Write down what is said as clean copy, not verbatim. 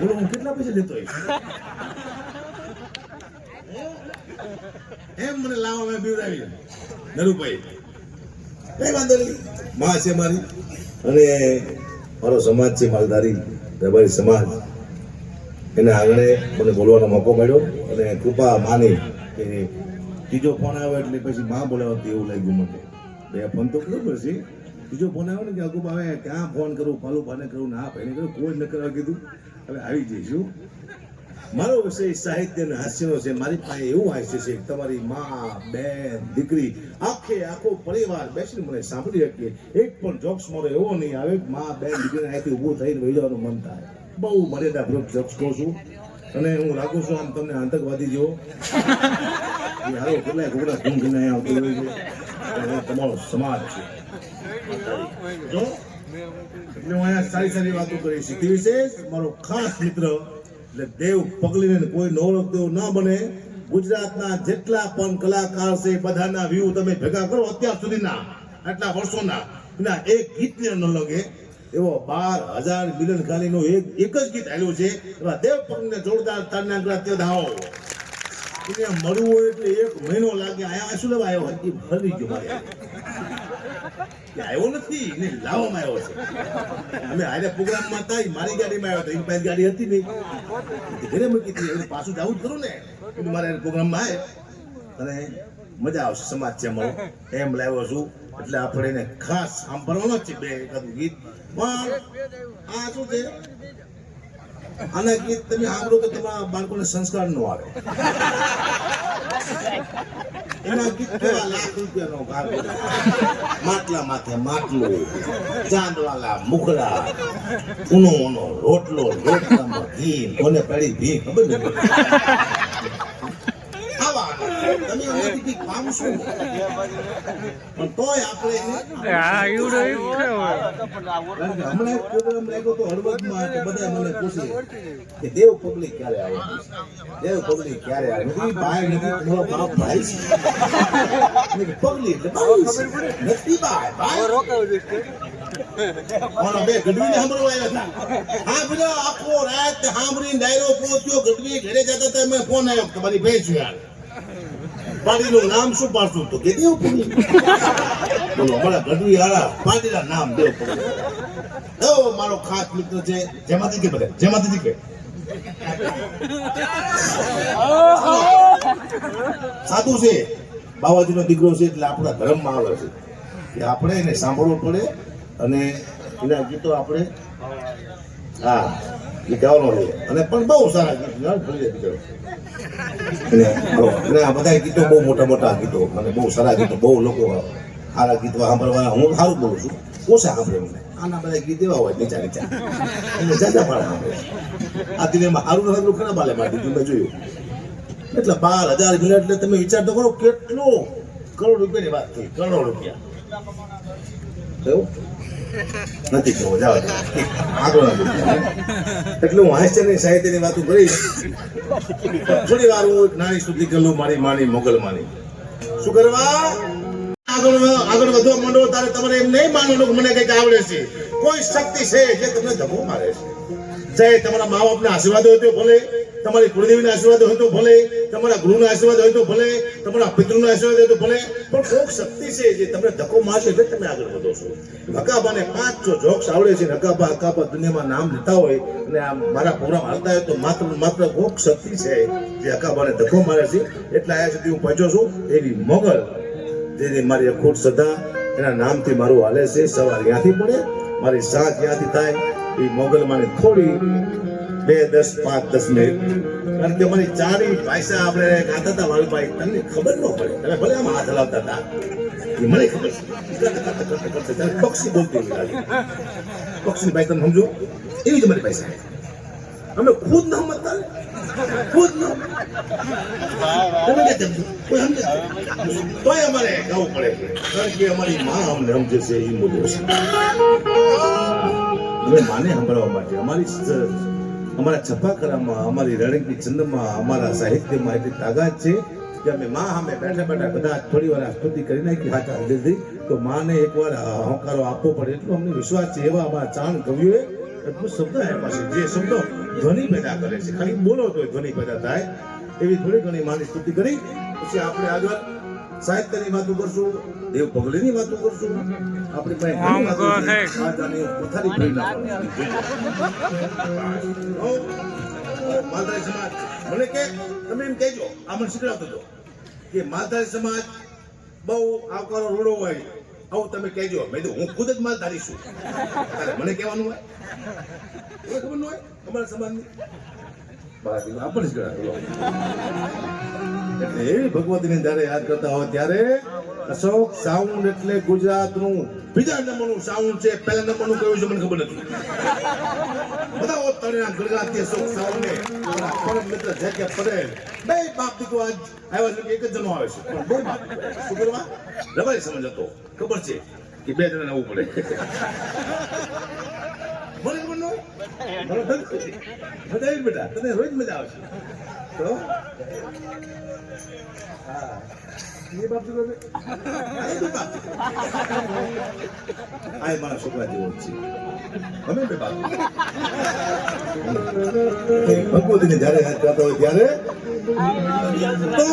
બોલો હું કેટલા પૈસા લેતો હોઈશ એમ મને લાવવા મેં બીવડાવી નરુભાઈ કઈ વાંધો નહીં માં છે મારી અને મારો સમાજ છે માલધારી રબારી સમાજ એના આંગણે મને બોલવાનો મોકો મળ્યો અને કૃપા માની કે ત્રીજો ફોન આવ્યો એટલે પછી માં બોલાવતી એવું લાગ્યું મને બે ફોન તો બરોબર છે ત્રીજો ફોન આવ્યો ને કે અગુપ હવે ક્યાં ફોન કરું પાલું પાને કરું ના ભાઈને કરું કોઈ ન કરવા કીધું હવે આવી જઈશું મારો વિષય સાહિત્ય અને હાસ્યનો છે મારી પાસે એવું હાસ્ય છે તમારી માં બેન દીકરી આખો પરિવાર બેસીને મને સાંભળી શકીએ એક પણ જોક્સ મારો એવો નહીં આવે માં બેન દીકરીને અહીંથી ઊભું થઈને વહી જવાનું મન થાય બહુ મર્યાદાપૂર્વક જોક્સ કહું છું અને હું લાગુ છું આમ તમને આતંકવાદી જેવો હારો કેટલાય ઘોડા ઘૂમ ઘીને આવતો હોય છે તમારો સમાજ છે જો એટલે હું અહીંયા સારી વાતો કરી શીખી વિશે મારો ખાસ મિત્ર એટલે દેવ પગલીને કોઈ ન ઓળખતો ના બને ગુજરાતના જેટલા પણ કલાકાર છે બધાના વ્યૂ તમે ભેગા કરો અત્યાર સુધીના આટલા વર્ષોના એના એક ગીતને ન લગે એવો 12,000 મિલિયન ખાલીનો એક જ ગીત આવ્યું છે એવા દેવ પગલીને જોરદાર તાળના ગ્રાત્ય ધાવો એને મળવું હોય એટલે 1 મહિનો લાગે આયા શું લેવા આવ્યો હતી ભરી ગયો મારે આવ્યો નથી એને લાવવામાં આવ્યો છે અમે આરે પ્રોગ્રામમાં હતા મારી ગાડીમાં આવ્યો હતો એની પાસે ગાડી હતી નહીં ઘરે મૂકી હતી એને પાછું જવું જ ખરું ને એટલે મારે પ્રોગ્રામમાં આવે અને મજા આવશે સમાજ છે અમારો એમ લાવ્યો છું એટલે આપણે એને ખાસ સાંભળવાનો જ છે બે એકાદું ગીત પણ આ શું છે આના ગીત તમે સાંભળો તો તમારા બાળકોને સંસ્કાર નો આવે એના ગીત કેવા લાખ રૂપિયાનો ભાગ માટલા માથે માટલું ચાંદવાલા મુખડા ઊનો રોટલો રોટલામાં ઘી કોને પડી ઘી ખબર નથી તમે એનાથી કામ શું પણ તોય આપણે હમણાં એક પ્રોગ્રામ લાગ્યો તો હળવદમાં કે બધા મને પૂછે કે દેવ પબ્લિક ક્યારે આવે નથી ભાઈ નથી તમારો બાપ ભાઈ છે પબ્લિક નથી ભાઈ ઓનો બે ગઢવીને સાંભળવા આવ્યા હતા હા પેલો આખો રાત સાંભળીને ડાયરો પહોંચ્યો ગઢવી ઘરે જતા હતા મેં ફોન આવ્યો તમારી ભેંસ યાર પાટીનું નામ શું પાડશું તો કે દેવ પગલી બોલો અમારા ગઢવી વાળા પાટીના નામ દેવ પગલી મારો ખાસ મિત્ર છે જેમાંથી કે બધા જેમાંથી કે સાધુ છે બાવાજીનો દીકરો છે એટલે આપણા ધર્મમાં આવે છે કે આપણે એને સાંભળવું પડે અને એના ગીતો આપણે હા એ ગાવાનો છે અને પણ બહુ સારા ગીત આ બધા ગીતો બહુ મોટા ગીતો અને બહુ સારા ગીતો બહુ લોકો સારા ગીતો સાંભળવા હું સારું બોલું છું ઓછા સાંભળે મને આના બધા ગીત એવા હોય નીચા એને જાજા પાડા સાંભળે આ દિનેમાં સારું ખરાબ હાલે માટે મેં જોયું એટલે 12,000 મિનિટ એટલે તમે વિચાર તો કરો કેટલો કરોડ રૂપિયાની વાત થઈ કરોડ રૂપિયા એવું નથી કહું જાવ આગળ એટલે હું હાસ્યની સાહિત્યની વાતો કરીશ થોડી વાર હું નાની સ્તુતિ કરું મારી માની મોગલ માની શું કરવા આગળ વધવા માંડો તારે તમારે એમ નહીં માનવાનું કે મને કઈક આવડે છે કોઈ શક્તિ છે જે તમને ધક્કો મારે છે ચાહે તમારા મા બાપના આશીર્વાદ હોય તો ભલે તમારી કુળદેવીના આશીર્વાદ હોય તો ભલે તમારા ગુરુના આશીર્વાદ હોય તો ભલે તમારા પિતૃના આશીર્વાદ હોય તો ભલે પણ કોઈક શક્તિ છે જે તમને ધક્કો મારશે એટલે તમે આગળ વધો છો હકાબાને 5 જોક્સ આવડે છે હકાબા દુનિયામાં નામ લેતા હોય અને આ મારા પ્રોગ્રામ હાલતા હોય તો માત્ર કોઈક શક્તિ છે જે હકાબાને ધક્કો મારે છે એટલે આયા સુધી હું પહોંચ્યો છું એવી મોગલ જે મારી અખૂટ સદા એના નામથી મારું હાલે છે સવાર ત્યાંથી પડે મારી સાંજ ત્યાંથી થાય એ મોગલમાંની થોડી 2, 10, 5, 10 મિનિટ કારણ કે મારી ચારી ભાષા આપણે ગાતા હતા વાલભાઈ તમને ખબર ન પડે તમે ભલે આમ હાથ હલાવતા હતા એ મને ખબર છે પક્ષી બોલતી પક્ષીની ભાઈ તમે સમજો એવી જ મારી ભાષા અમે ખુદ ન સમજતા ખુદ ન તોય અમારે ગાવું પડે છે કારણ કે અમારી માં અમને સમજે છે એ મુદ્દો છે અમે માને સાંભળવા માટે અમારા છપાખરામાં અમારી રણકી છંદમાં અમારા સાહિત્યમાં એટલી તાકાત છે કે અમે માં સામે બેઠા કદાચ થોડી વાર સ્તુતિ કરી નાખી હાથા હૃદયથી તો માને એકવાર હોંકારો આપવો પડે એટલો અમને વિશ્વાસ છે એવા અમારા ચાણ કવિઓએ અદ્ભુત શબ્દ આપ્યા છે જે શબ્દો ધ્વનિ પેદા કરે છે ખાલી બોલો તો ધ્વનિ પેદા થાય એવી થોડી ઘણી માની સ્તુતિ કરી પછી આપણે આગળ સાહિત્યની વાતો કરશું દેવ પગલીની વાતો કરશું આપણી પાસે ઘણી વાતો છે આજાની પથારી ભરી નાખવાની માલધારી સમાજ મને કે તમે એમ કહેજો આ મને શીખડાવતો હતો કે માલધારી સમાજ બહુ આવકારો રોડો હોય આવું તમે કહેજો મેં તો હું ખુદ જ માલધારી છું મને કહેવાનું હોય ખબર ન હોય અમારા સમાજની આપણે જ એટલે એવી ભગવતીને જયારે યાદ કરતા હોય ત્યારે અશોક સાઉન્ડ એટલે ગુજરાતનું બીજા નંબરનું સાઉન્ડ છે પહેલા નંબરનું કયું છે મને ખબર નથી બધા તળિયા ગુજરાતી અશોક સાઉન્ડ ને પરમ મિત્ર જગ્યા પટેલ બે બાપ દીકરો આજ આવ્યા છે એક જ જણો આવે છે પણ બે બાપ શું કરવા રવાઈ સમજ હતો ખબર છે કે બે જણા આવવું પડે મને ખબર ન હોય બધા બેટા તને રોજ મજા આવશે તો હા એ બાપ દીકરો આ મારા છોકરા જેવો છે અમે બે બાપ ભગવતીને જયારે યાદ કરતા હોય ત્યારે તો